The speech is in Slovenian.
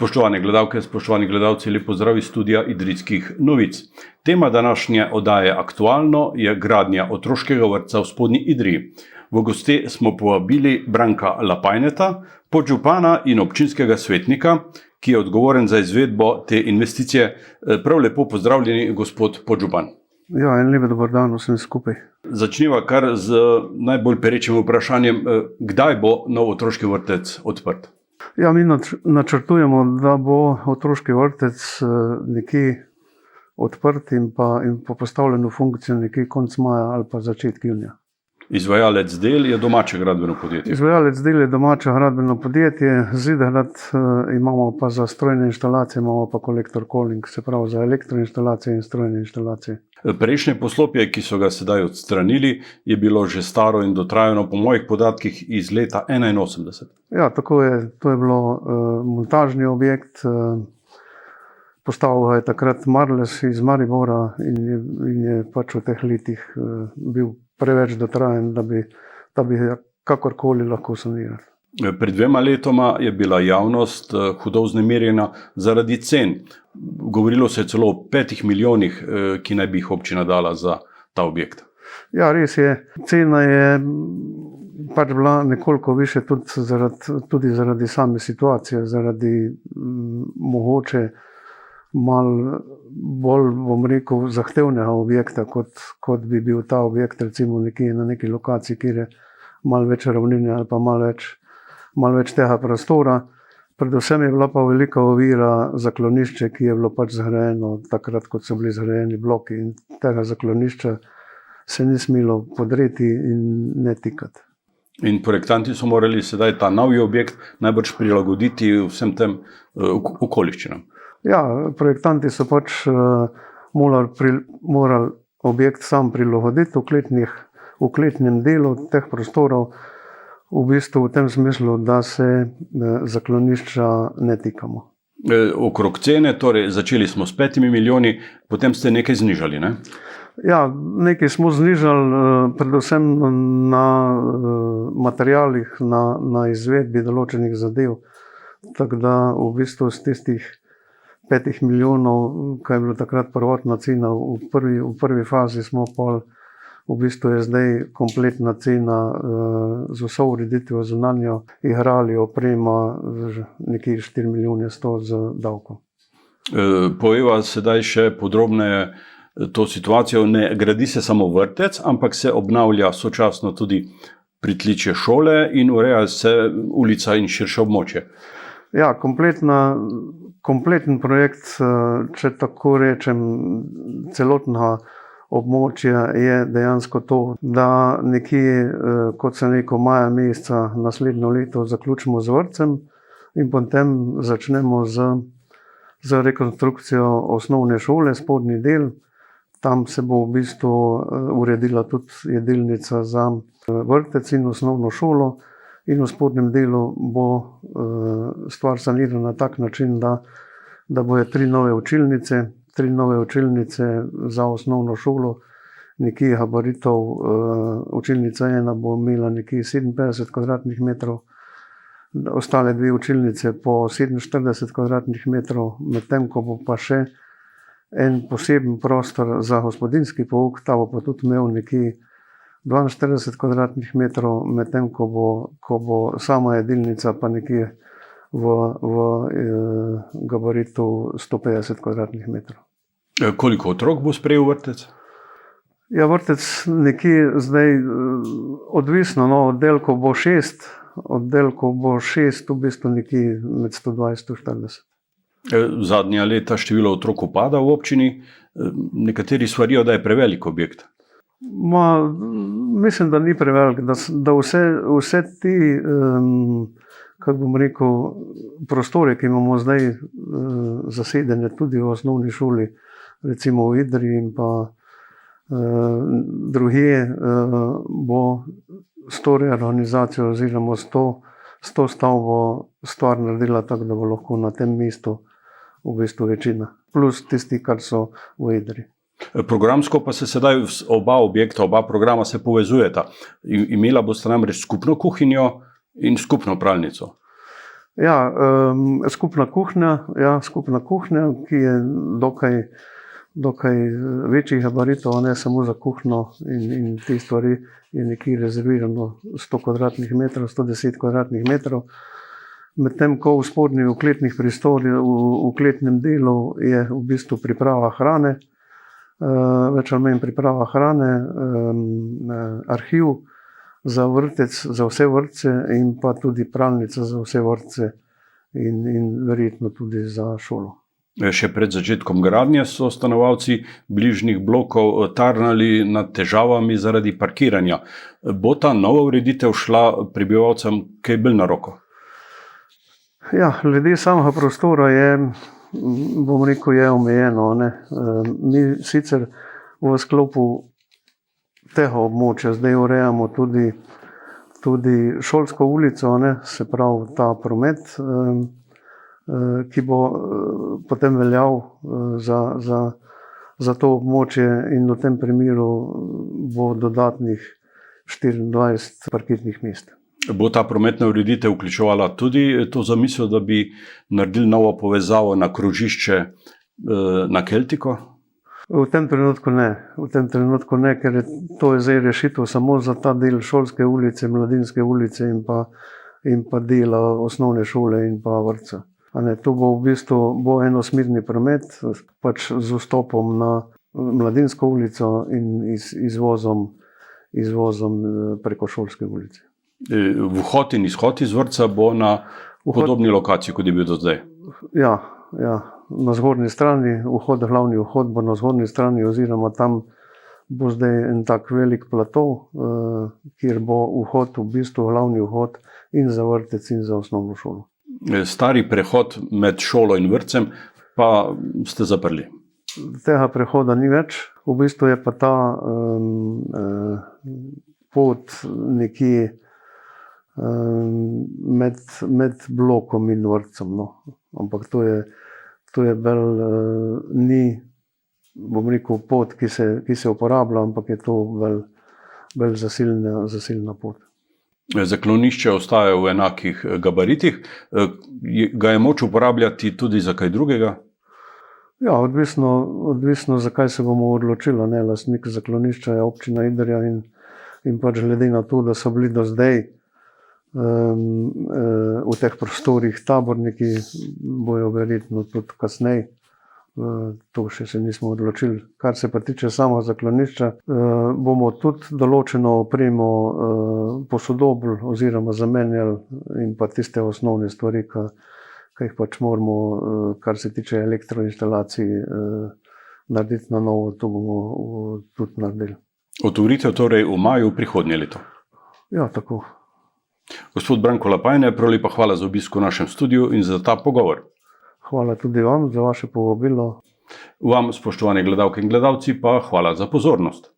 Spoštovane gledalke, spoštovani gledalci, lep pozdrav iz studia Idrijskih novic. Tema današnje oddaje Aktualno je gradnja otroškega vrtca v Spodnji Idriji. V goste smo povabili Branka Lapajneta, podžupana in občinskega svetnika, ki je odgovoren za izvedbo te investicije. Prav lepo pozdravljeni, gospod podžupan. Ja, en lep dober dan vsem skupaj. Začniva kar z najbolj perečim vprašanjem, kdaj bo nov otroški vrtec odprt? Ja, mi načrtujemo, da bo otroški vrtec nekje odprt in pa postavljen v funkcijo nekje konec maja ali pa začetek junija. Izvajalec del je domače gradbeno podjetje. Izvajalec del je domače gradbeno podjetje, Zidarad imamo pa za strojne inštalacije, imamo pa Kolektor Koling, se pravi za elektroinštalacije in strojne inštalacije. Prejšnje poslopje, ki so ga sedaj odstranili, je bilo že staro in dotrajano, po mojih podatkih, iz leta 1981. Ja, tako je. To je bilo montažni objekt. Postavil ga je takrat Marles iz Maribora in je pač v teh letih bil preveč dotrajen, da bi kakorkoli lahko sanirali. Pred 2 letoma je bila javnost hudo vznemirjena zaradi cen. Govorilo se je celo o 5 milijonih, ki naj bi jih občina dala za ta objekt. Ja, res je. Cena je pač bila nekoliko više tudi zaradi same situacije, zaradi mogoče malo bolj, bom rekel, zahtevnega objekta, kot bi bil ta objekt recimo nekje na neki lokaciji, kjer je malo več ravnine ali pa malo več tega prostora. Predvsem je bila pa velika ovira zaklonišče, ki je bilo pač zgrajeno takrat, kot so bili zgrajeni bloki, in tega zaklonišča se ni smelo podreti in ne tikati. In projektanti so morali sedaj ta novi objekt najbrž prilagoditi vsem tem okoliščinam. Ja, projektanti so pač morali objekt sam prilagoditi v kletnem delu teh prostorov, v bistvu v tem smislu, da se zaklonišča ne tikamo. Okrog cene, torej začeli smo s 5 milijoni, potem ste nekaj znižali, ne? Ja, nekaj smo znižali, predvsem na materialih, na izvedbi določenih zadev. Tako da v bistvu z tistih 5 milijonov, kaj je bilo takrat prvotna cena, v prvi fazi smo pol, v bistvu je zdaj kompletna cena z vso ureditvijo zunanjo, igrali, oprema, nekje 4 milijone 100 z davkom. Poveva sedaj še podrobneje to situacijo. Ne gradi se samo vrtec, ampak se obnavlja sočasno tudi pritličje šole in ureja se ulica in širše območje. Ja, kompleten projekt, če tako rečem, celotnega območja je dejansko to, da nekje, kot sem rekel, maja meseca naslednjo leto zaključimo z vrtcem in potem začnemo z rekonstrukcijo osnovne šole, spodnji del. Tam se bo v bistvu uredila tudi jedilnica za vrtec in osnovno šolo. In v spodnjem delu bo stvar sanirana na tak način, da bojo 3 nove učilnice za osnovno šolo, nekje gabaritov. Učilnica 1 bo imela nekje 57 kvadratnih metrov, ostale 2 učilnice po 47 kvadratnih metrov, medtem ko bo pa še en poseben prostor za gospodinjski pouk, ta bo pa tudi imel nekje 42 kvadratnih metrov, medtem ko bo sama jedilnica pa nekje v gabaritu 150 kvadratnih metrov. Koliko otrok bo sprejel vrtec? Ja, vrtec nekje zdaj odvisno, oddelkov bo 6, v bistvu nekje med 120 in 140. Zadnja leta število otrok upada v občini, nekateri svarijo, da je prevelik objekt. Mislim, da ni prevelik, da vse ti, kako bom rekel, prostore, ki imamo zdaj zasedene tudi v osnovni šoli, recimo v Idriji in pa drugje, bo s to reorganizacijo oziroma s to stavbo stvar naredila tako, da bo lahko na tem mestu v bistvu večina, plus tisti, kar so v Idriji. Programsko pa se sedaj oba objekta, oba programa se povezujeta. Imela boste namreč skupno kuhinjo in skupno pralnico. Ja, skupna kuhinja, ki je dokaj večjih gabaritov, ne samo za kuhinjo in te stvari, je nekje rezervirano 100 kvadratnih metrov, 110 kvadratnih metrov. Medtem ko v spodnjih okletnih prostorih, v okletnem delu je v bistvu priprava hrane, več ali manj priprava hrane, arhiv za vrtec, za vse vrtce in pa tudi pralnica za vse vrtce in verjetno tudi za šolo. Še pred začetkom gradnje so stanovalci bližnjih blokov tarnali nad težavami zaradi parkiranja. Bo ta nova ureditev šla prebivalcem kaj bolj na roko? Ja, glede samega prostora je, bom rekel, je omejeno, ne. Mi sicer v sklopu tega območja zdaj urejamo tudi šolsko ulico, ne, se pravi ta promet, ki bo potem veljal za to območje in v tem primeru bo dodatnih 24 parkirnih mest. Bo ta prometna ureditev vključevala tudi to zamisel, da bi naredili novo povezavo na krožišče na Keltiko? V tem trenutku ne, ker to je zdaj rešitev samo za ta del šolske ulice, Mladinske ulice in pa dela osnovne šole in pa vrtca. To bo v bistvu enosmerni promet, pač z vstopom na Mladinsko ulico in izvozom preko šolske ulice. Vhod in izhod iz vrtca bo na podobni lokaciji, kot je bil do zdaj? Ja, na zgornji strani, glavni vhod bo na zgornji strani oziroma tam bo zdaj en tak velik plato, kjer bo vhod, v bistvu glavni vhod in za vrtec in za osnovno šolo. Stari prehod med šolo in vrtcem pa ste zaprli? Tega prehoda ni več, v bistvu je pa ta pot nekje med blokom in vrtcem, no. Ampak to je bolj, ni, bom rekel, pot, ki se uporablja, ampak je to bolj zasilna pot. Zaklonišče ostaja v enakih gabaritih. Ga je moč uporabljati tudi za kaj drugega? Ja, odvisno za kaj se bomo odločili, ne. Lastnik zaklonišča je občina Idrija in pač glede na to, da so bili do zdaj v teh prostorih taborniki, bojo verjetno tudi kasneje. To še se nismo odločili. Kar se pa tiče samega zaklonišča, bomo tudi določeno opremo posodobili oziroma zamenjali in pa tiste osnovne stvari, ki jih pač moramo, kar se tiče elektroinštalacij, narediti na novo, to bomo tudi naredili. Otvoritev torej v maju prihodnje leto? Ja, tako. Gospod Branko Lapajne, prav lepa hvala za obisk v našem studiu in za ta pogovor. Hvala tudi vam za vaše povabilo. Vam, spoštovane gledalke in gledalci, pa hvala za pozornost.